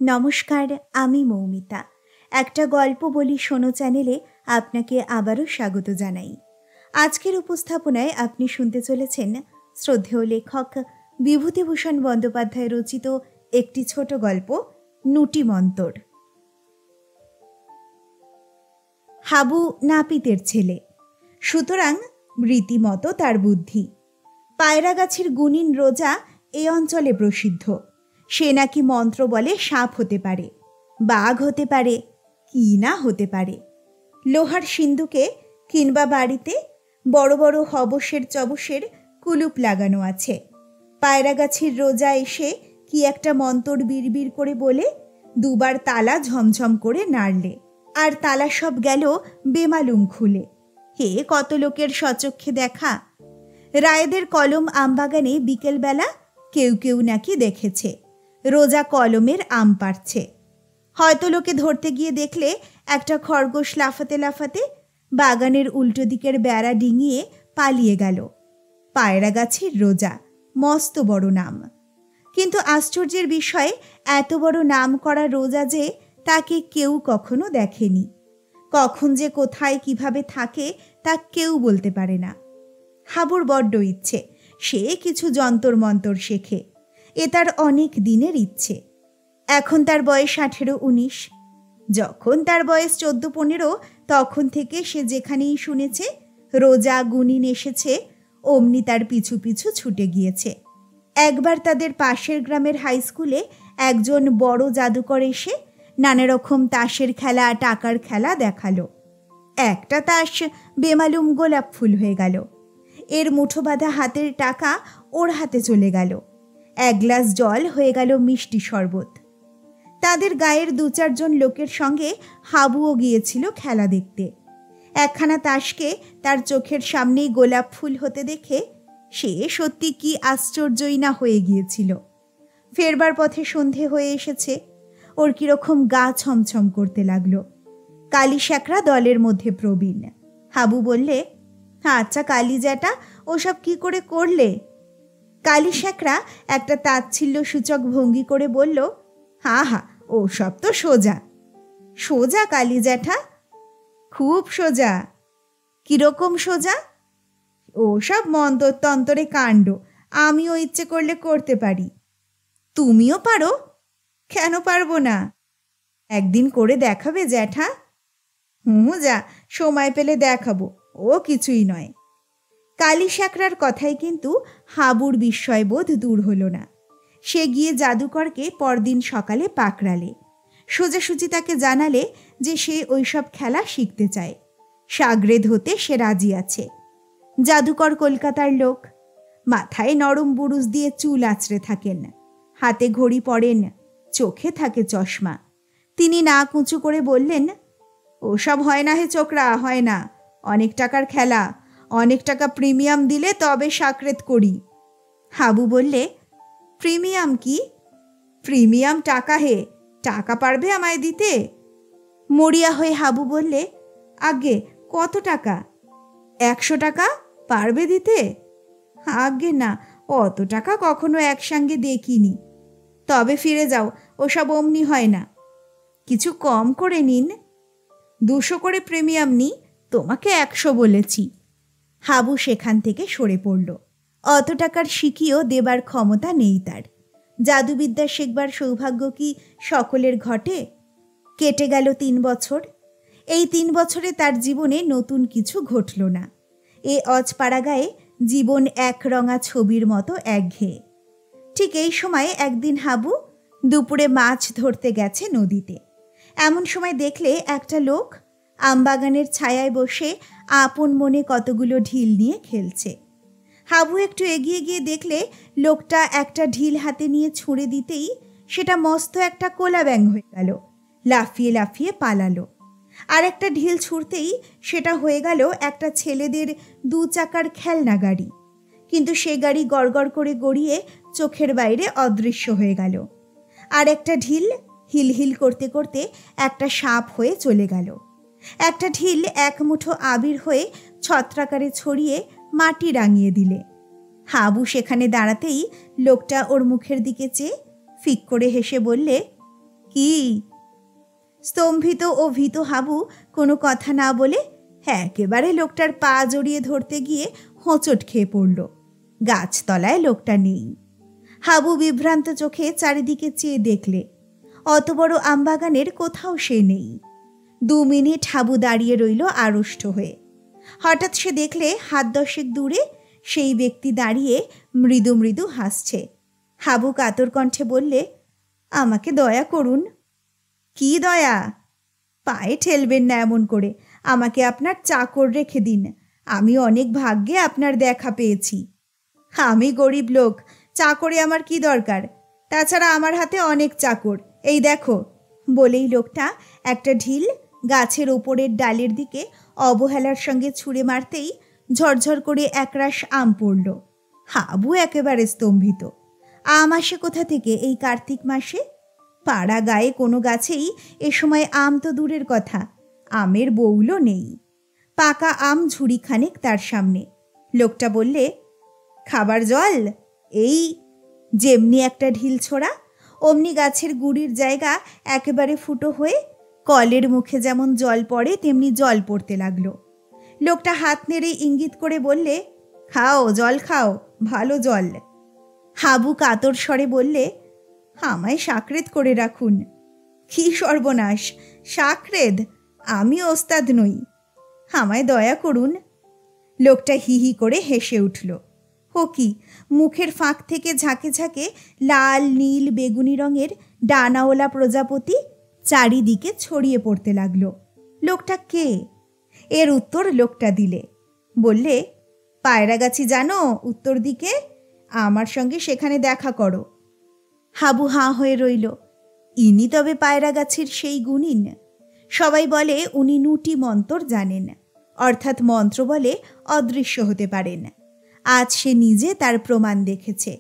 নমস্কার, আমি মৌমিতা। একটা গল্প বলি শোনো চ্যানেলে আপনাকে আবারও স্বাগত জানাই। আজকের উপস্থাপনায় আপনি শুনতে চলেছেন শ্রদ্ধেয় লেখক বিভূতিভূষণ বন্দ্যোপাধ্যায় রচিত একটি ছোট গল্প, নুটি মন্তর। হাবু নাপিতের ছেলে, সুতরাং রীতিমতো তার বুদ্ধি। পায়রা গাছের গুণিন রোজা এ অঞ্চলে প্রসিদ্ধ। সে নাকি মন্ত্র বলে সাপ হতে পারে, বাঘ হতে পারে, কি না হতে পারে। লোহার সিন্দুকে কিংবা বাড়িতে বড় বড় হবসের চবসের কুলুপ লাগানো আছে। পায়রা গাছের রোজা এসে কি একটা মন্তর বিড়বিড় করে বলে দুবার তালা ঝমঝম করে নাড়লে, আর তালা সব গেল বেমালুম খুলে। হে কত লোকের সচক্ষে দেখা। রায়েদের কলম আমবাগানে বিকেলবেলা কেউ কেউ নাকি দেখেছে রোজা কলমের আম পাড়ছে। হয়তো লোকে ধরতে গিয়ে দেখলে একটা খরগোশ লাফাতে লাফাতে বাগানের উল্টো দিকের বেড়া ডিঙিয়ে পালিয়ে গেল। পায়রা গাছের রোজা, মস্ত বড় নাম। কিন্তু আশ্চর্যের বিষয়, এত বড় নাম করা রোজা যে তাকে কেউ কখনো দেখেনি। কখন যে কোথায় কিভাবে থাকে তা কেউ বলতে পারে না। হাবুর বড্ড ইচ্ছে সে কিছু যন্তর মন্তর শেখে। এ তার অনেক দিনের ইচ্ছে। এখন তার বয়স 18-19। যখন তার বয়স 14-15 তখন থেকে সে যেখানেই শুনেছে রোজা গুনিন এসেছে অমনি তার পিছু পিছু ছুটে গিয়েছে। একবার তাদের পাশের গ্রামের হাই স্কুলে একজন বড় জাদুকর এসে নানা রকম তাসের খেলা, টাকার খেলা দেখালো। একটা তাস বেমালুম গোলাপ ফুল হয়ে গেল। এর মুঠো বাঁধা হাতের টাকা ওর হাতে চলে গেল। এক গ্লাস জল হয়ে গেল মিষ্টি শরবত। তাদের গায়ের 2-4 জন লোকের সঙ্গে হাবুও গিয়েছিল খেলা দেখতে। একখানা তাসকে তার চোখের সামনেই গোলাপ ফুল হতে দেখে সে সত্যি কি আশ্চর্যই না হয়ে গিয়েছিল। ফেরবার পথে সন্ধে হয়ে এসেছে। ওর কিরকম গা ছমছম করতে লাগলো। কালী শ্যাকরা দলের মধ্যে প্রবীণ। হাবু বললে, আচ্ছা কালী জ্যাটা, ওসব কি করে করলে? কালী শ্যাকরা একটা তাচ্ছিল্য সূচক ভঙ্গি করে বলল, হা হা, ও সব তো সোজা। সোজা কালী জ্যাঠা? খুব সোজা। কিরকম সোজা? ও সব মন্তর তন্তরে কাণ্ড, আমিও ইচ্ছে করলে করতে পারি। তুমিও পারো? কেন পারবো না? একদিন করে দেখাবে জ্যাঠা? যা, সময় পেলে দেখাবো, ও কিছুই নয়। কালী শ্যাকরার কথায় কিন্তু হাবুর বিস্ময়বোধ দূর হলো না। সে গিয়ে জাদুকরকে পরদিন সকালে পাকড়ালে। সোজাসুজি তাকে জানালে যে সে ওইসব খেলা শিখতে চায়। সাগরেদ হতে সে রাজি আছে। জাদুকর কলকাতার লোক। মাথায় নরম বুরুজ দিয়ে চুল আঁচড়ে থাকেন, হাতে ঘড়ি পরেন, চোখে থাকে চশমা। তিনি নাক উঁচু করে বললেন, ওসব হয় না হে ছোকরা, হয় না। অনেক টাকার খেলা, অনেক টাকা প্রিমিয়াম দিলে তবে সাকরেত করি। হাবু বললে, প্রিমিয়াম কি? প্রিমিয়াম টাকা হে, টাকা পারবে আমায় দিতে? মরিয়া হয়ে হাবু বললে, আগে কত টাকা? 100 টাকা পারবে দিতে? আগে না, অত টাকা কখনো একসঙ্গে দেখিনি। তবে ফিরে যাও, ওসব অমনি হয় না। কিছু কম করে নিন। 200 করে প্রিমিয়াম নি, তোমাকে 100 বলেছি। হাবু সেখান থেকে সরে পড়ল। অত টাকার শিখিও দেবার ক্ষমতা নেই তার। জাদুবিদ্যা শিখবার সৌভাগ্য কি সকলের ঘটে? কেটে গেল 3 বছর। এই 3 বছরে তার জীবনে নতুন কিছু ঘটল না। এ অজপাড়াগায়ে জীবন একরঙা ছবির মতো একঘেয়ে। ঠিক এই সময়ে একদিন হাবু দুপুরে মাছ ধরতে গেছে নদীতে। এমন সময় দেখলে একটা লোক আমবাগানের ছায়ায় বসে আপন মনে কতগুলো ঢিল নিয়ে খেলছে। হাবু একটু এগিয়ে গিয়ে দেখলে লোকটা একটা ঢিল হাতে নিয়ে ছুঁড়ে দিতেই সেটা মস্ত একটা কোলা ব্যাঙ হয়ে গেল। লাফিয়ে লাফিয়ে পালালো। আর একটা ঢিল ছুঁড়তেই সেটা হয়ে গেল একটা ছেলেদের 2 চাকার খেলনা গাড়ি। কিন্তু সে গাড়ি গড়গড় করে গড়িয়ে চোখের বাইরে অদৃশ্য হয়ে গেল। আর একটা ঢিল হিল হিল করতে করতে একটা সাপ হয়ে চলে গেল। একটা ঢিল এক মুঠো আবির হয়ে ছত্রাকারে ছড়িয়ে মাটি রাঙিয়ে দিলে। হাবু সেখানে দাঁড়াতেই লোকটা ওর মুখের দিকে চেয়ে ফিক করে হেসে বললে, কি? স্তম্ভিত ও ভীত হাবু কোনো কথা না বলে একেবারে লোকটার পা জড়িয়ে ধরতে গিয়ে হোঁচট খেয়ে পড়ল। গাছতলায় লোকটা নেই। হাবু বিভ্রান্ত চোখে চারিদিকে চেয়ে দেখলে অত বড় আমবাগানের কোথাও সে নেই। 2 মিনিট হাবু দাঁড়িয়ে রইল আড়ষ্ট হয়ে। হঠাৎ সে দেখলে হাত 10 দূরে সেই ব্যক্তি দাঁড়িয়ে মৃদু মৃদু হাসছে। হাবু কাতর কণ্ঠে বললে, আমাকে দয়া করুন। কি দয়া? পায়ে ঠেলবেন না এমন করে, আমাকে আপনার চাকর রেখে দিন। আমি অনেক ভাগ্যে আপনার দেখা পেয়েছি। আমি গরিব লোক, চাকরে আমার কি দরকার? তাছাড়া আমার হাতে অনেক চাকর, এই দেখো। বলেই লোকটা একটা ঢিল গাছের ওপরের ডালের দিকে অবহেলার সঙ্গে ছুঁড়ে মারতেই ঝরঝর করে একরাশ আম পড়ল। হাবু একেবারে স্তম্ভিত। আম আসে কোথা থেকে এই কার্তিক মাসে? পাড়া গায়ে কোনো গাছেই এ সময় আম তো দূরের কথা, আমের বউলও নেই। পাকা আম ঝুড়িখানেক তার সামনে। লোকটা বললে, খাবার জল? এই যেমনি একটা ঢিল ছোড়া, অমনি গাছের গুড়ির জায়গা একেবারে ফুটো হয়ে কলের মুখে যেমন জল পড়ে তেমনি জল পড়তে লাগলো। লোকটা হাত নেড়ে ইঙ্গিত করে বললে, খাও, জল খাও, ভালো জল। হাবু কাতর স্বরে বললে, আমায় সাকরেদ করে রাখুন। কি সর্বনাশ! সাকরেদ? আমি ওস্তাদ নই, আমায় দয়া করুন। লোকটা হি হি করে হেসে উঠল। ও কি, মুখের ফাঁক থেকে ঝাঁকে ঝাঁকে লাল নীল বেগুনি রঙের ডানাওয়ালা প্রজাপতি চারিদিকে ছড়িয়ে পড়তে লাগলো। লোকটা কে? এর উত্তর লোকটা দিলে। বললে, পায়রাগাছি জানো উত্তর দিকে? আমার সঙ্গে সেখানে দেখা করো। হাবু হাঁ হয়ে রইল। ইনি তবে পায়রাগাছির সেই গুণিন? সবাই বলে উনি নুটি মন্তর জানেন, অর্থাৎ মন্ত্র বলে অদৃশ্য হতে পারেন। আজ সে নিজে তার প্রমাণ দেখেছে।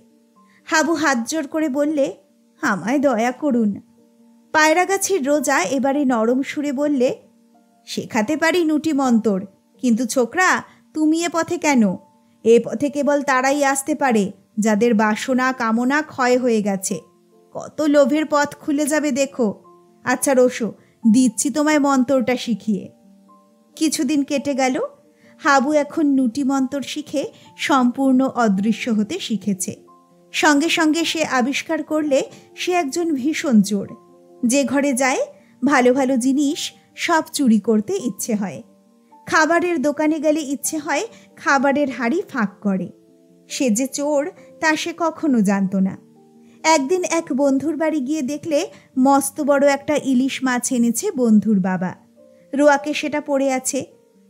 হাবু হাত জোর করে বললে, আমায় দয়া করুন। পায়রাগাছির রোজা এবারে নরম সুরে বললে, শেখাতে পারি নুটি মন্তর, কিন্তু ছোকরা তুমি এ পথে কেন? এ পথে কেবল তারাই আসতে পারে যাদের বাসনা কামনা ক্ষয় হয়ে গেছে। কত লোভের পথ খুলে যাবে দেখো। আচ্ছা রোসো, দিচ্ছি তোমায় মন্তরটা শিখিয়ে। কিছুদিন কেটে গেল। হাবু এখন নুটি মন্তর শিখে সম্পূর্ণ অদৃশ্য হতে শিখেছে। সঙ্গে সঙ্গে সে আবিষ্কার করলে সে একজন ভীষণ চোর। যে ঘরে যায় ভালো ভালো জিনিস সব চুরি করতে ইচ্ছে হয়। খাবারের দোকানে গেলে ইচ্ছে হয় খাবারের হাঁড়ি ফাঁক করে। সে যে চোর তা সে কখনো জানত না। একদিন এক বন্ধুর বাড়ি গিয়ে দেখলে মস্ত বড় একটা ইলিশ মাছ এনেছে বন্ধুর বাবা। রোয়াকে সেটা পড়ে আছে।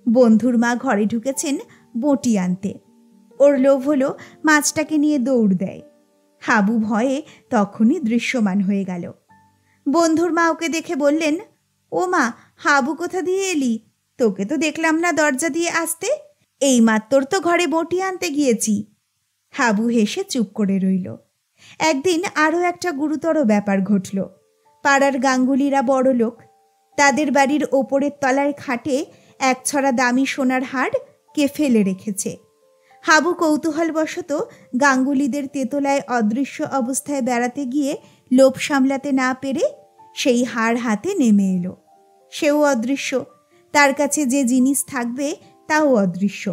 বন্ধুর মা ঘরে ঢুকেছেন বঁটি আনতে। ওর লোভ হলো মাছটাকে নিয়ে দৌড় দেয়। হাবু ভয়ে তখনই দৃশ্যমান হয়ে গেল। বন্ধুর মা ওকে দেখে বললেন, ও মা, হাবু কোথা দিয়ে এলি? তোকে তো দেখলাম না দরজা দিয়ে আসতে। এই মাত্র তো ঘরে বঁটি আনতে গিয়েছি। হাবু হেসে চুপ করে রইল। একদিন আরও একটা গুরুতর ব্যাপার ঘটল। পাড়ার গাঙ্গুলিরা বড় লোক। তাদের বাড়ির ওপরের তলায় খাটে এক ছড়া দামি সোনার হাড় কে ফেলে রেখেছে। হাবু কৌতূহলবশত গাঙ্গুলিদের তেতলায় অদৃশ্য অবস্থায় বেড়াতে গিয়ে লোভ সামলাতে না পেরে সেই হাড় হাতে নেমে এলো। সেও অদৃশ্য, তার কাছে যে জিনিস থাকবে তাও অদৃশ্য।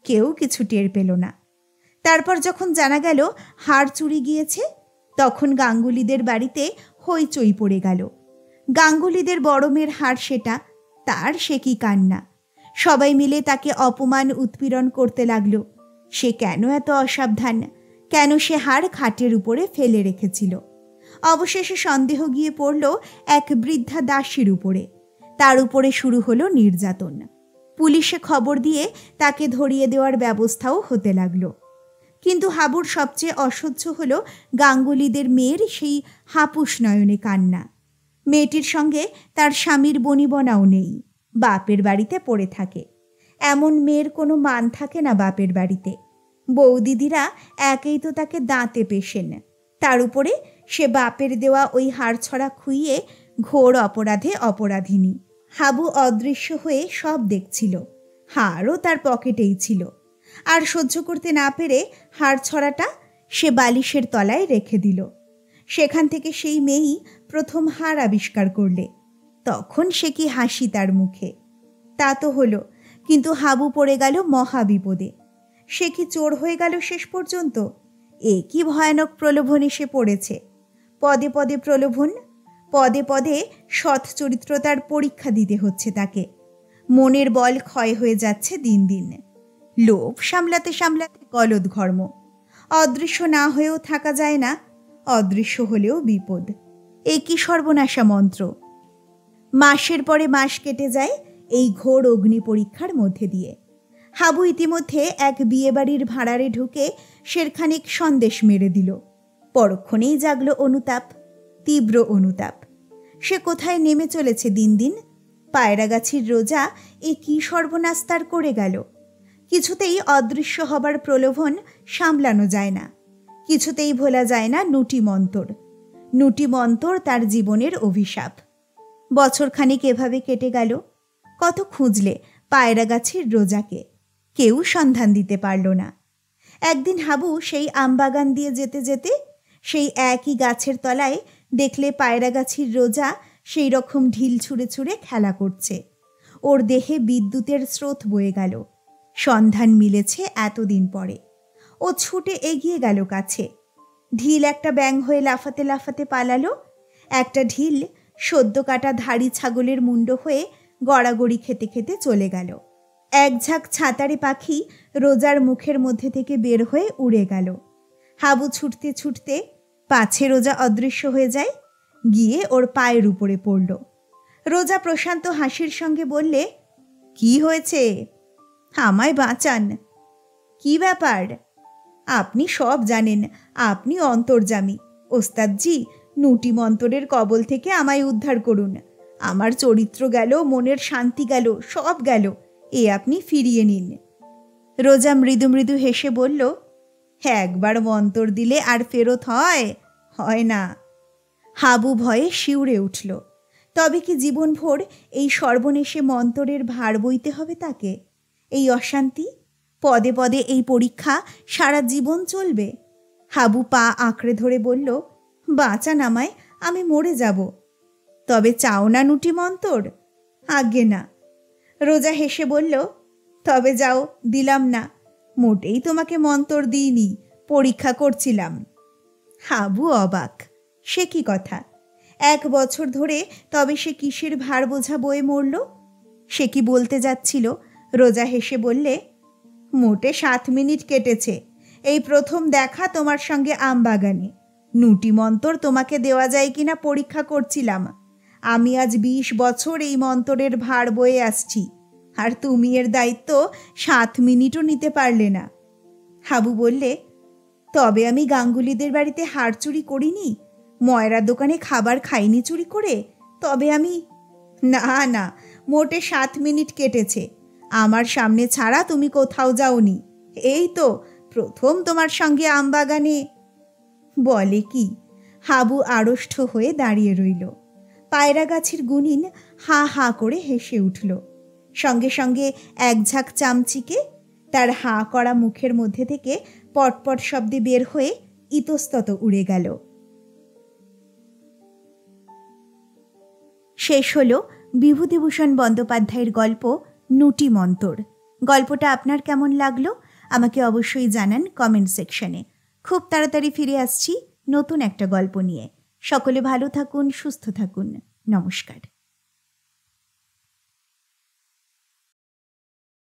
কেউ কিছু টের পেল না। তারপর যখন জানা গেল হাড় চুরি গিয়েছে, তখন গাঙ্গুলিদের বাড়িতে হইচই পড়ে গেল। গাঙ্গুলিদের বড় মেয়ের হাড় সেটা, তার সে কি কান্না! সবাই মিলে তাকে অপমান উৎপীড়ন করতে লাগলো। সে কেন এত অসাবধান, কেন সে হাড় খাটের উপরে ফেলে রেখেছিল। অবশেষে সন্দেহ গিয়ে পড়ল এক বৃদ্ধা দাসীর উপরে। তার উপরে শুরু হলো নির্যাতন। পুলিশে খবর দিয়ে তাকে ধরিয়ে দেওয়ার ব্যবস্থাও হতে লাগলো। কিন্তু হাবুর সবচেয়ে অসহ্য হলো গাঙ্গুলিদের মেয়ের সেই হাপুস নয়নে কান্না। মেয়েটির সঙ্গে তার স্বামীর বনিবনাও নেই, বাপের বাড়িতে পড়ে থাকে। এমন মেয়ের কোনো মান থাকে না বাপের বাড়িতে। বৌদিদিরা একেই তো তাকে দাঁতে পেশেন, তার উপরে সে বাপের দেওয়া ওই হাড়ছড়া খুইয়ে ঘোর অপরাধে অপরাধিনী। হাবু অদৃশ্য হয়ে সব দেখছিল, হাড়ও তার পকেটেই ছিল। আর সহ্য করতে না পেরে হাড়ছড়াটা সে বালিশের তলায় রেখে দিল। সেখান থেকে সেই মেয়েই প্রথম হার আবিষ্কার করলে, তখন সে কি হাসি তার মুখে। তা তো হলো, কিন্তু হাবু পড়ে গেল মহা বিপদে। সে কি চোর হয়ে গেল শেষ পর্যন্ত? এ কি ভয়ানক প্রলোভন এসে পড়েছে! পদে পদে প্রলোভন, পদে পদে সৎ চরিত্রতার পরীক্ষা দিতে হচ্ছে তাকে। মনের বল ক্ষয় হয়ে যাচ্ছে দিন দিন। লোভ সামলাতে সামলাতে গলদঘর্ম। অদৃশ্য না হয়েও থাকা যায় না, অদৃশ্য হলেও বিপদ। এ কি সর্বনাশা মন্ত্র! মাসের পরে মাস কেটে যায় এই ঘোর অগ্নি পরীক্ষার মধ্যে দিয়ে। হাবু ইতিমধ্যে এক বিয়েবাড়ির ভাঁড়ারে ঢুকে সেরখানিক সন্দেশ মেরে দিল। পরক্ষণেই জাগলো অনুতাপ, তীব্র অনুতাপ। সে কোথায় নেমে চলেছে দিন দিন। পায়রাগাছির রোজা এ কি সর্বনাশ তার করে গেল! কিছুতেই অদৃশ্য হবার প্রলোভন সামলানো যায় না, কিছুতেই ভোলা যায় না নুটি মন্তর। নুটি মন্তর তার জীবনের অভিশাপ। বছরখানিক এভাবে কেটে গেল। কত খুঁজলে পায়রাগাছির রোজাকে, কেউ সন্ধান দিতে পারল না। একদিন হাবু সেই আমবাগান দিয়ে যেতে যেতে সেই একই গাছের তলায় দেখলে পায়রাগাছির রোজা সেই রকম ঢিল ছুঁড়ে ছুঁড়ে খেলা করছে। ওর দেহে বিদ্যুতের স্রোত বয়ে গেল। সন্ধান মিলেছে এতদিন পরে। ও ছুটে এগিয়ে গেল কাছে। ঢিল একটা ব্যাঙ হয়ে লাফাতে লাফাতে পালালো। একটা ঢিল সদ্য কাটা ধাড়ি ছাগলের মুন্ড হয়ে গড়াগড়ি খেতে খেতে চলে গেল। এক ঝাঁক ছাতারে পাখি রোজার মুখের মধ্যে থেকে বের হয়ে উড়ে গেল। হাবু ছুটতে ছুটতে পাছে রোজা অদৃশ্য হয়ে যায়, গিয়ে ওর পায়ের উপরে পড়ল। রোজা প্রশান্ত হাসির সঙ্গে বললে, কি হয়েছে? আমায় বাঁচান। কি ব্যাপার? আপনি সব জানেন, আপনি অন্তর্যামী। ওস্তাদজি, নুটি মন্তরের কবল থেকে আমায় উদ্ধার করুন। আমার চরিত্র গেল, মনের শান্তি গেল, সব গেল। এ আপনি ফিরিয়ে নিন। রোজা মৃদু মৃদু হেসে বলল, একবার মন্তর দিলে আর ফেরত হয়? হয় না। হাবু ভয়ে শিউরে উঠল। তবে কি জীবনভর এই সর্বনেশে মন্তরের ভার বইতে হবে তাকে? এই অশান্তি, পদে পদে এই পরীক্ষা সারা জীবন চলবে? হাবু পা আঁকড়ে ধরে বলল, বাঁচান আমায়, আমি মরে যাব। তবে চাও না নুটি মন্তর? আজ্ঞে না। রোজা হেসে বলল, তবে যাও, দিলাম না। মোটেই তোমাকে মন্তর দিইনি, পরীক্ষা করছিলাম। হাবু অবাক। সে কি কথা! 1 বছর ধরে তবে সে কিসের ভার বোঝা বয়ে মরল? সে কি বলতে যাচ্ছিল? রোজা হেসে বললে, মোটে 7 মিনিট কেটেছে। এই প্রথম দেখা তোমার সঙ্গে আমবাগানে। নুটি মন্তর তোমাকে দেওয়া যায় কিনা পরীক্ষা করছিলাম। আমি আজ 20 বছর এই মন্তরের ভার বয়ে আসছি, আর তুমি এর দায়িত্ব 7 মিনিটও নিতে পারলে না। হাবু বললে, তবে আমি গাঙ্গুলিদের বাড়িতে হার চুরি করিনি, ময়রার দোকানে খাবার খাইনি চুরি করে। তবে আমি... না না, মোটে 7 মিনিট কেটেছে। আমার সামনে ছাড়া তুমি কোথাও যাওনি। এই তো প্রথম তোমার সঙ্গে আমবাগানে। বলে কি! হাবু আড়ষ্ট হয়ে দাঁড়িয়ে রইল। পায়রাগাছির গুনিন হা হা করে হেসে উঠল। সঙ্গে সঙ্গে এক ঝাঁক চামচিকে তার হা করা মুখের মধ্যে থেকে পটপট শব্দে বের হয়ে ইতস্তত উড়ে গেল। শেষ হলো বিভূতিভূষণ বন্দ্যোপাধ্যায়ের গল্প নুটি মন্তর। গল্পটা আপনার কেমন লাগলো আমাকে অবশ্যই জানান কমেন্ট সেকশনে। খুব তাড়াতাড়ি ফিরে আসছি নতুন একটা গল্প নিয়ে। সকলে ভালো থাকুন, সুস্থ থাকুন। নমস্কার।